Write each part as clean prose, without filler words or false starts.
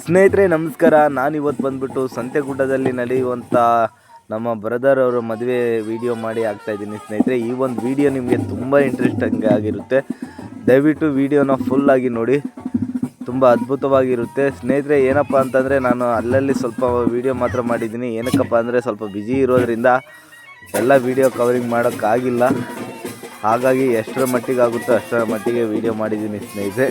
ಸ್ನೇಹಿತರೆ ನಮಸ್ಕಾರ. ನಾನಿವತ್ತು ಬಂದ್ಬಿಟ್ಟು ಸಂತೆಗುಡ್ಡದಲ್ಲಿ ನಡೆಯುವಂಥ ನಮ್ಮ ಬ್ರದರ್ ಅವರ ಮದುವೆ ವಿಡಿಯೋ ಮಾಡಿ ಹಾಕ್ತಾಯಿದ್ದೀನಿ ಸ್ನೇಹಿತರೆ. ಈ ಒಂದು ವಿಡಿಯೋ ನಿಮಗೆ ತುಂಬ ಇಂಟ್ರೆಸ್ಟಿಂಗ್ ಆಗಿರುತ್ತೆ. ದಯವಿಟ್ಟು ವಿಡಿಯೋನ ಫುಲ್ಲಾಗಿ ನೋಡಿ, ತುಂಬ ಅದ್ಭುತವಾಗಿರುತ್ತೆ ಸ್ನೇಹಿತರೆ. ಏನಪ್ಪ ಅಂತಂದರೆ ನಾನು ಅಲ್ಲಲ್ಲಿ ಸ್ವಲ್ಪ ವಿಡಿಯೋ ಮಾತ್ರ ಮಾಡಿದ್ದೀನಿ. ಏನಕ್ಕಪ್ಪ ಅಂದರೆ ಸ್ವಲ್ಪ ಬ್ಯುಸಿ ಇರೋದ್ರಿಂದ ಎಲ್ಲ ವಿಡಿಯೋ ಕವರಿಂಗ್ ಮಾಡೋಕ್ಕಾಗಿಲ್ಲ. ಹಾಗಾಗಿ ಎಷ್ಟರ ಮಟ್ಟಿಗೆ ಆಗುತ್ತೋ ಅಷ್ಟರ ಮಟ್ಟಿಗೆ ವಿಡಿಯೋ ಮಾಡಿದ್ದೀನಿ ಸ್ನೇಹಿತರೆ.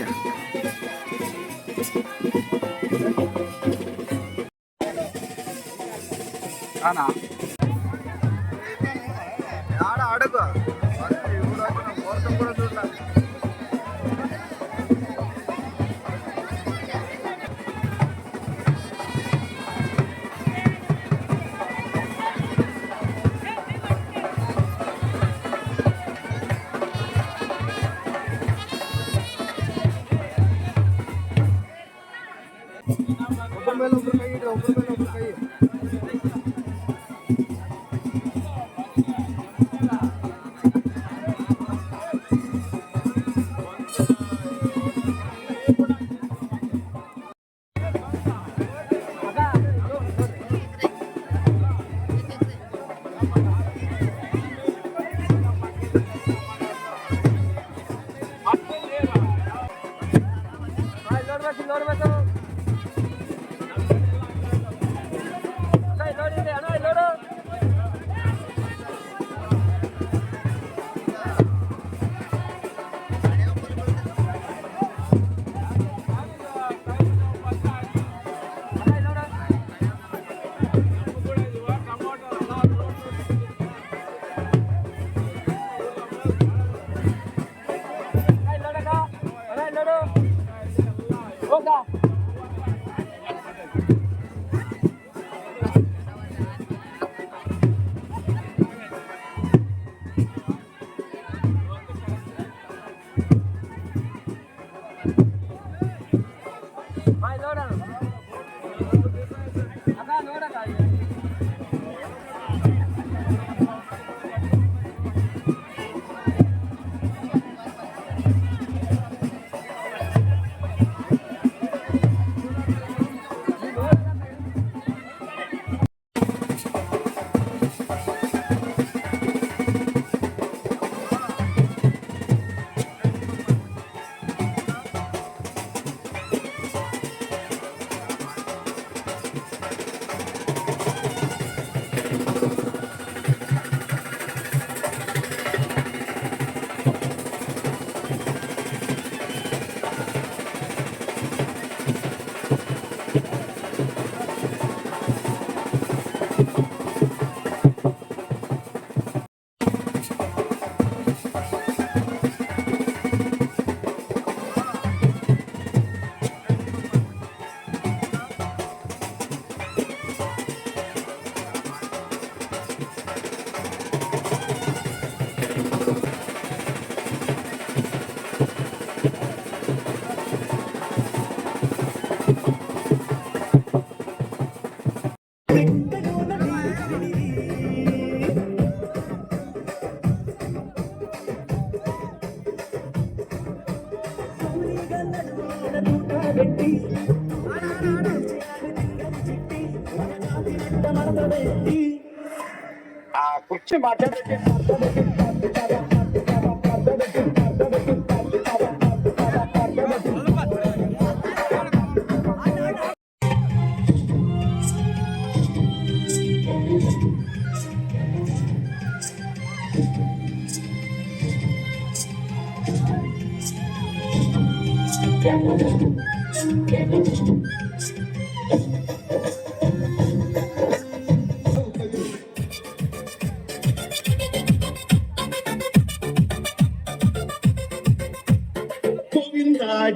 ಕುರ್ಚಿ ಮಾತಾಡೋಕ್ಕೆ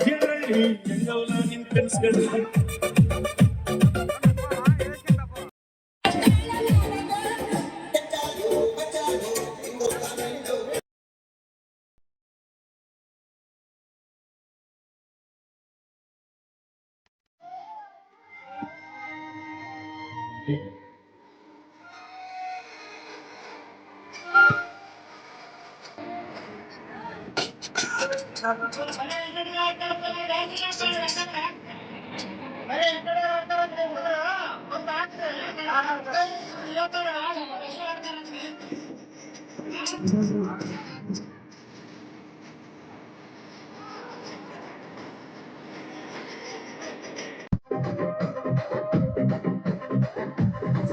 ಜರಳಿ ಎಂಗವಲ ನಿನ್ ಕನಸುಗಳು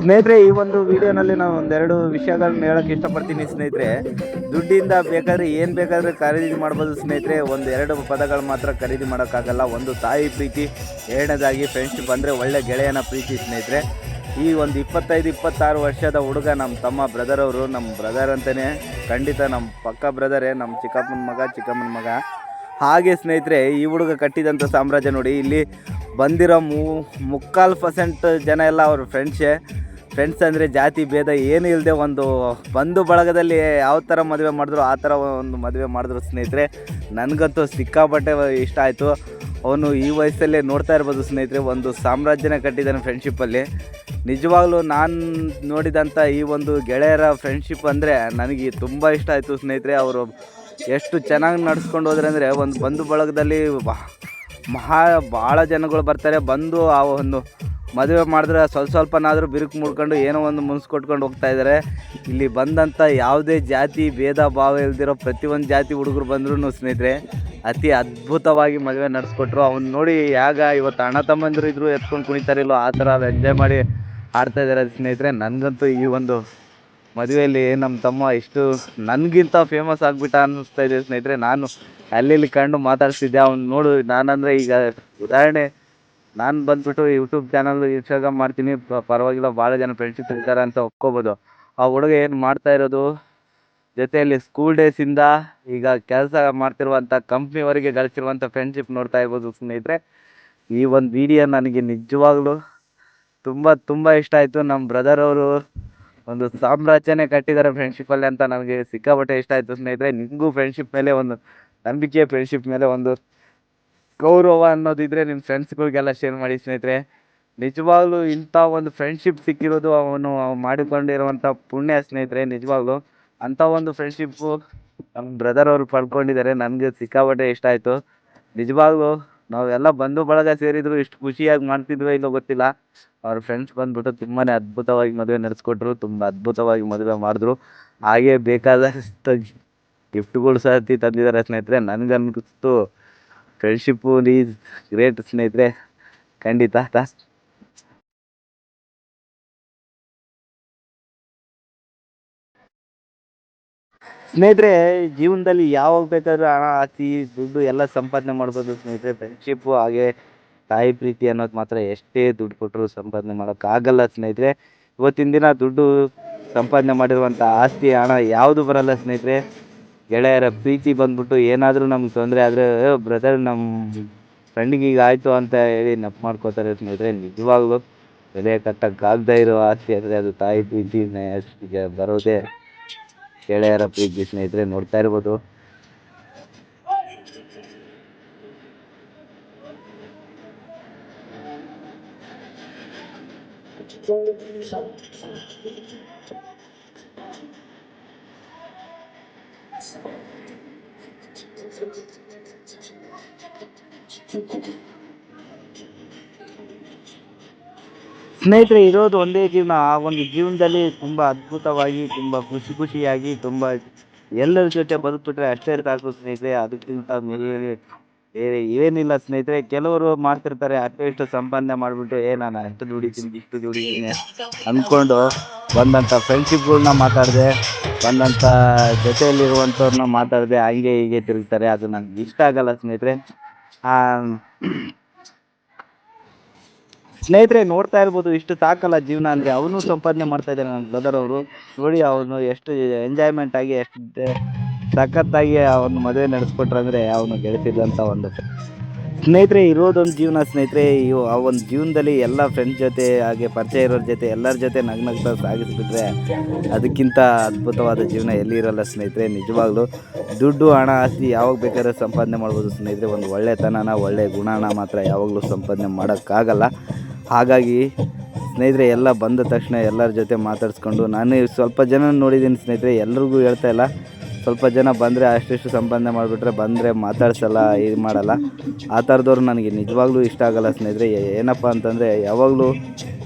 ಸ್ನೇಹಿತರೆ, ಈ ಒಂದು ವಿಡಿಯೋನಲ್ಲಿ ನಾನು ಒಂದೆರಡು ವಿಷಯಗಳನ್ನ ಹೇಳೋಕ್ಕೆ ಇಷ್ಟಪಡ್ತೀನಿ ಸ್ನೇಹಿತರೆ. ದುಡ್ಡಿಂದ ಬೇಕಾದರೆ ಏನು ಬೇಕಾದರೆ ಖರೀದಿ ಮಾಡ್ಬೋದು ಸ್ನೇಹಿತರೆ. ಎರಡು ಪದಗಳು ಮಾತ್ರ ಖರೀದಿ ಮಾಡೋಕ್ಕಾಗಲ್ಲ. ಒಂದು ತಾಯಿ ಪ್ರೀತಿ, ಎರಡನೇದಾಗಿ ಫ್ರೆಂಡ್ಶಿಪ್ ಅಂದರೆ ಒಳ್ಳೆ ಗೆಳೆಯನ ಪ್ರೀತಿ ಸ್ನೇಹಿತರೆ. ಈ ಒಂದು 25-26 ವರ್ಷದ ಹುಡುಗ ನಮ್ಮ ತಮ್ಮ ಬ್ರದರ್ ಅವರು, ನಮ್ಮ ಬ್ರದರ್ ಅಂತಲೇ, ಖಂಡಿತ ನಮ್ಮ ಪಕ್ಕ ಬ್ರದರೇ, ನಮ್ಮ ಚಿಕ್ಕಮ್ಮನ ಮಗ. ಹಾಗೆ ಸ್ನೇಹಿತರೆ, ಈ ಹುಡುಗ ಕಟ್ಟಿದಂಥ ಸಾಮ್ರಾಜ್ಯ ನೋಡಿ. ಇಲ್ಲಿ ಬಂದಿರೋ 3/4% ಜನ ಎಲ್ಲ ಅವ್ರ ಫ್ರೆಂಡ್ಸ್ ಅಂದರೆ ಜಾತಿ ಭೇದ ಏನು ಇಲ್ಲದೆ ಒಂದು ಬಂಧು ಬಳಗದಲ್ಲಿ ಯಾವ ಥರ ಮದುವೆ ಮಾಡಿದ್ರು ಆ ಥರ ಒಂದು ಮದುವೆ ಮಾಡಿದ್ರು ಸ್ನೇಹಿತರೆ. ನನಗಂತೂ ಸಿಕ್ಕಾಪಟ್ಟೆ ಇಷ್ಟ ಆಯಿತು. ಅವನು ಈ ವಯಸ್ಸಲ್ಲೇ ನೋಡ್ತಾ ಇರ್ಬೋದು ಸ್ನೇಹಿತರೆ, ಒಂದು ಸಾಮ್ರಾಜ್ಯನೇ ಕಟ್ಟಿದ್ದಾನೆ ಫ್ರೆಂಡ್ಶಿಪ್ಪಲ್ಲಿ. ನಿಜವಾಗ್ಲೂ ನಾನು ನೋಡಿದಂಥ ಈ ಒಂದು ಗೆಳೆಯರ ಫ್ರೆಂಡ್ಶಿಪ್ ಅಂದರೆ ನನಗೆ ತುಂಬ ಇಷ್ಟ ಆಯಿತು ಸ್ನೇಹಿತರೆ. ಅವರು ಎಷ್ಟು ಚೆನ್ನಾಗಿ ನಡೆಸ್ಕೊಂಡು ಹೋದ್ರೆ ಅಂದರೆ, ಒಂದು ಬಂಧು ಬಳಗದಲ್ಲಿ ಭಾಳ ಜನಗಳು ಬರ್ತಾರೆ. ಬಂದು ಆ ಒಂದು ಮದುವೆ ಮಾಡಿದ್ರೆ ಸ್ವಲ್ಪನಾದರೂ ಬಿರುಕು ಮುಡ್ಕೊಂಡು ಏನೋ ಒಂದು ಮುನ್ಸ್ಕೊಟ್ಕೊಂಡು ಹೋಗ್ತಾ ಇದ್ದಾರೆ. ಇಲ್ಲಿ ಬಂದಂಥ ಯಾವುದೇ ಜಾತಿ ಭೇದ ಭಾವ ಇಲ್ದಿರೋ ಪ್ರತಿಯೊಂದು ಜಾತಿ ಹುಡುಗರು ಬಂದ್ರೂ ಸ್ನೇಹಿತರೆ ಅತಿ ಅದ್ಭುತವಾಗಿ ಮದುವೆ ನಡೆಸ್ಕೊಟ್ರು. ಅವ್ನು ನೋಡಿ ಇವತ್ತು ಅಣ್ಣ ತಮ್ಮಂದಿರು ಇದ್ರು ಎತ್ಕೊಂಡು ಕುಣಿತಾರಿಲ್ಲೋ ಆ ಥರ ಎಂಜಾಯ್ ಮಾಡಿ ಆಡ್ತಾಯಿದ್ದಾರೆ ಸ್ನೇಹಿತರೆ. ನನಗಂತೂ ಈ ಒಂದು ಮದುವೆಯಲ್ಲಿ ನಮ್ಮ ತಮ್ಮ ಇಷ್ಟು ನನಗಿಂತ ಫೇಮಸ್ ಆಗಿಬಿಟ್ಟ ಅನ್ನಿಸ್ತಾ ಇದೆ ಸ್ನೇಹಿತರೆ. ನಾನು ಅಲ್ಲಿ ಕಂಡು ಮಾತಾಡ್ತಿದ್ದೆ. ಅವ್ನು ನೋಡು, ನಾನಂದರೆ ಈಗ ಉದಾಹರಣೆ, ನಾನು ಬಂದುಬಿಟ್ಟು ಯೂಟ್ಯೂಬ್ ಚಾನಲ್, ಇನ್ಸ್ಟಾಗ್ರಾಮ್ ಮಾಡ್ತೀನಿ, ಪರವಾಗಿಲ್ಲ, ಭಾಳ ಜನ ಫ್ರೆಂಡ್ಶಿಪ್ ಇರ್ತಾರೆ ಅಂತ ಒಪ್ಕೋಬೋದು. ಆ ಹುಡುಗ ಏನು ಮಾಡ್ತಾ ಇರೋದು, ಜೊತೆಯಲ್ಲಿ ಸ್ಕೂಲ್ ಡೇಸಿಂದ ಈಗ ಕೆಲಸ ಮಾಡ್ತಿರುವಂಥ ಕಂಪ್ನಿವರೆಗೆ ಗಳಿಸಿರುವಂಥ ಫ್ರೆಂಡ್ಶಿಪ್ ನೋಡ್ತಾ ಇರ್ಬೋದು ಸ್ನೇಹಿತರೆ. ಈ ಒಂದು ವಿಡಿಯೋ ನನಗೆ ನಿಜವಾಗ್ಲೂ ತುಂಬ ಇಷ್ಟ ಆಯಿತು. ನಮ್ಮ ಬ್ರದರ್ ಅವರು ಒಂದು ಸಾಮ್ರಾಜ್ಯನೇ ಕಟ್ಟಿದ್ದಾರೆ ಫ್ರೆಂಡ್ಶಿಪ್ಪಲ್ಲಿ ಅಂತ ನನಗೆ ಸಿಕ್ಕಾಪಟ್ಟೆ ಇಷ್ಟ ಆಯಿತು ಸ್ನೇಹಿತರೆ. ನಿಮಗೂ ಫ್ರೆಂಡ್ಶಿಪ್ ಮೇಲೆ ಒಂದು ನಂಬಿಕೆ, ಫ್ರೆಂಡ್ಶಿಪ್ ಮೇಲೆ ಒಂದು ಗೌರವ ಅನ್ನೋದಿದ್ರೆ ನಿಮ್ಮ ಫ್ರೆಂಡ್ಸ್ಗಳಿಗೆಲ್ಲ ಶೇರ್ ಮಾಡಿ ಸ್ನೇಹಿತರೆ. ನಿಜವಾಗ್ಲೂ ಇಂಥ ಒಂದು ಫ್ರೆಂಡ್ಶಿಪ್ ಸಿಕ್ಕಿರೋದು ಅವನು ಮಾಡಿಕೊಂಡಿರುವಂಥ ಪುಣ್ಯ ಸ್ನೇಹಿತರೆ. ನಿಜವಾಗ್ಲೂ ಅಂಥ ಒಂದು ಫ್ರೆಂಡ್ಶಿಪ್ಪು ನಮ್ಮ ಬ್ರದರ್ ಅವರು ಪಡ್ಕೊಂಡಿದ್ದಾರೆ. ನನಗೆ ಸಿಕ್ಕಾಪಟ್ಟೆ ಇಷ್ಟ ಆಯಿತು. ನಿಜವಾಗ್ಲೂ ನಾವೆಲ್ಲ ಬಂಧು ಬಳಗ ಸೇರಿದ್ರು ಇಷ್ಟು ಖುಷಿಯಾಗಿ ಮಾಡ್ತಿದ್ವೋ ಇಲ್ಲೋ ಗೊತ್ತಿಲ್ಲ. ಅವ್ರ ಫ್ರೆಂಡ್ಸ್ ಬಂದುಬಿಟ್ಟು ತುಂಬಾ ಅದ್ಭುತವಾಗಿ ಮದುವೆ ನಡೆಸ್ಕೊಟ್ರು, ತುಂಬ ಅದ್ಭುತವಾಗಿ ಮದುವೆ ಮಾಡಿದ್ರು. ಹಾಗೇ ಬೇಕಾದಷ್ಟು ಗಿಫ್ಟ್ಗಳು ಸಹ ತಂದಿದ್ದಾರೆ ಸ್ನೇಹಿತರೆ. ನನಗನ್ನಿಸ್ತು ಫ್ರೆಂಡ್ಶಿಪ್ಪು ಈಸ್ ಗ್ರೇಟ್ ಸ್ನೇಹಿತರೆ, ಖಂಡಿತ. ಸ್ನೇಹಿತರೆ, ಜೀವನದಲ್ಲಿ ಯಾವಾಗ ಬೇಕಾದ್ರೂ ಹಣ, ಆಸ್ತಿ, ದುಡ್ಡು ಎಲ್ಲ ಸಂಪಾದನೆ ಮಾಡ್ಬೋದು ಸ್ನೇಹಿತರೆ. ಫ್ರೆಂಡ್ಶಿಪ್ಪು ಹಾಗೆ ತಾಯಿ ಪ್ರೀತಿ ಅನ್ನೋದು ಮಾತ್ರ ಎಷ್ಟೇ ದುಡ್ಡು ಕೊಟ್ಟರು ಸಂಪಾದನೆ ಮಾಡೋಕ್ಕಾಗಲ್ಲ ಸ್ನೇಹಿತರೆ. ಇವತ್ತಿನ ದಿನ ದುಡ್ಡು ಸಂಪಾದನೆ ಮಾಡಿರುವಂಥ ಆಸ್ತಿ, ಹಣ ಯಾವುದು ಬರಲ್ಲ ಸ್ನೇಹಿತರೆ. ಗೆಳೆಯರ ಪ್ರೀತಿ ಬಂದ್ಬಿಟ್ಟು ಏನಾದರೂ ನಮ್ಗೆ ತೊಂದರೆ ಆದರೆ, ಬ್ರದರ್ ನಮ್ಮ ಫ್ರೆಂಡಿಗೆ ಈಗ ಆಯಿತು ಅಂತ ಹೇಳಿ ನೆಪ ಮಾಡ್ಕೋತಾರೆ ಸ್ನೇಹಿತರೆ. ನಿಜವಾಗ್ಲೂ ಬೆಲೆ ಕಟ್ಟಕ್ಕಾಗದೇ ಇರೋ ಆಸ್ತಿ ಅಂದರೆ ಅದು ತಾಯಿ ಪ್ರೀತಿ. ಅಷ್ಟಿಗೆ ಬರೋದೇ ಗೆಳೆಯರ ಪ್ರೀತಿ ಸ್ನೇಹಿತರೆ, ನೋಡ್ತಾ ಇರ್ಬೋದು. ಸ್ನೇಹಿತರೆ, ಇರೋದು ಒಂದೇ ಜೀವನ. ಆ ಒಂದು ಜೀವನದಲ್ಲಿ ತುಂಬ ಅದ್ಭುತವಾಗಿ, ತುಂಬ ಖುಷಿಯಾಗಿ, ತುಂಬ ಎಲ್ಲರ ಜೊತೆ ಬದುಕ್ಬಿಟ್ರೆ ಅಷ್ಟೇ ಸಾಕು ಸ್ನೇಹಿತರೆ. ಅದಕ್ಕಿಂತ ಬೇರೆ ಏನಿಲ್ಲ ಸ್ನೇಹಿತರೆ. ಕೆಲವರು ಮಾಡ್ತಿರ್ತಾರೆ ಅಷ್ಟು ಇಷ್ಟು ಸಂಪಾದನೆ ಮಾಡಿಬಿಟ್ಟು, ನಾನು ಅಷ್ಟು ದುಡಿತೀನಿ, ಇಷ್ಟು ದುಡಿತೀನಿ ಅಂದ್ಕೊಂಡು ಬಂದಂಥ ಫ್ರೆಂಡ್ಶಿಪ್ಗಳ್ನ ಮಾತಾಡಿದೆ, ಬಂದಂಥ ಜೊತೆಯಲ್ಲಿರುವಂಥವ್ರನ್ನ ಮಾತಾಡಿದೆ, ಹಂಗೆ ಹೀಗೆ ತಿರುಗ್ತಾರೆ. ಅದು ನನಗೆ ಇಷ್ಟ ಆಗಲ್ಲ ಸ್ನೇಹಿತರೆ. ಸ್ನೇಹಿತರೆ, ನೋಡ್ತಾ ಇರ್ಬೋದು, ಇಷ್ಟು ಸಾಕಲ್ಲ ಜೀವನ ಅಂದರೆ. ಅವನು ಸಂಪಾದನೆ ಮಾಡ್ತಾ ಇದ್ದಾನೆ ನನ್ನ ಬ್ರದರ್ ಅವರು. ನೋಡಿ ಅವನು ಎಷ್ಟು ಎಂಜಾಯ್ಮೆಂಟ್ ಆಗಿ, ಎಷ್ಟು ಸಖತ್ತಾಗಿ ಅವನು ಮದುವೆ ನಡೆಸ್ಕೊಟ್ರು ಅಂದರೆ, ಅವನು ಗೆಳಿಸಿದಂಥ ಒಂದು ಸ್ನೇಹಿತರೆ. ಇರೋದೊಂದು ಜೀವನ ಸ್ನೇಹಿತರೆ. ಆ ಒಂದು ಜೀವನದಲ್ಲಿ ಎಲ್ಲ ಫ್ರೆಂಡ್ಸ್ ಜೊತೆ, ಹಾಗೆ ಪರಿಚಯ ಇರೋರ ಜೊತೆ, ಎಲ್ಲರ ಜೊತೆ ನಗ್ನಗ್ತಾ ಸಾಗಿಸ್ಬಿಟ್ರೆ ಅದಕ್ಕಿಂತ ಅದ್ಭುತವಾದ ಜೀವನ ಎಲ್ಲಿ ಇರೋಲ್ಲ ಸ್ನೇಹಿತರೆ. ನಿಜವಾಗ್ಲೂ ದುಡ್ಡು, ಹಣ, ಆಸ್ತಿ ಯಾವಾಗ ಬೇಕಾದ್ರೆ ಸಂಪಾದನೆ ಮಾಡ್ಬೋದು ಸ್ನೇಹಿತರೆ. ಒಂದು ಒಳ್ಳೆತನನ, ಒಳ್ಳೆ ಗುಣನ ಮಾತ್ರ ಯಾವಾಗಲೂ ಸಂಪಾದನೆ ಮಾಡೋಕ್ಕಾಗಲ್ಲ. ಹಾಗಾಗಿ ಸ್ನೇಹಿತರೆ, ಎಲ್ಲ ಬಂದ ತಕ್ಷಣ ಎಲ್ಲರ ಜೊತೆ ಮಾತಾಡಿಸ್ಕೊಂಡು, ನಾನು ಸ್ವಲ್ಪ ಜನ ನೋಡಿದ್ದೀನಿ ಸ್ನೇಹಿತರೆ, ಎಲ್ರಿಗೂ ಹೇಳ್ತಾ ಇಲ್ಲ. ಸ್ವಲ್ಪ ಜನ ಬಂದರೆ ಅಷ್ಟಿಷ್ಟು ಸಂಪಾದನೆ ಮಾಡಿಬಿಟ್ರೆ, ಬಂದರೆ ಮಾತಾಡ್ಸಲ್ಲ, ಇದು ಮಾಡಲ್ಲ. ಆ ಥರದವ್ರು ನನಗೆ ನಿಜವಾಗ್ಲೂ ಇಷ್ಟ ಆಗಲ್ಲ ಸ್ನೇಹಿತರೆ. ಏನಪ್ಪ ಅಂತಂದರೆ, ಯಾವಾಗಲೂ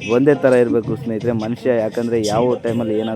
ಒಂದೇ ಥರ ಇರಬೇಕು ಸ್ನೇಹಿತರೆ ಮನುಷ್ಯ. ಯಾಕಂದರೆ ಯಾವ ಟೈಮಲ್ಲಿ ಏನಾಗುತ್ತೆ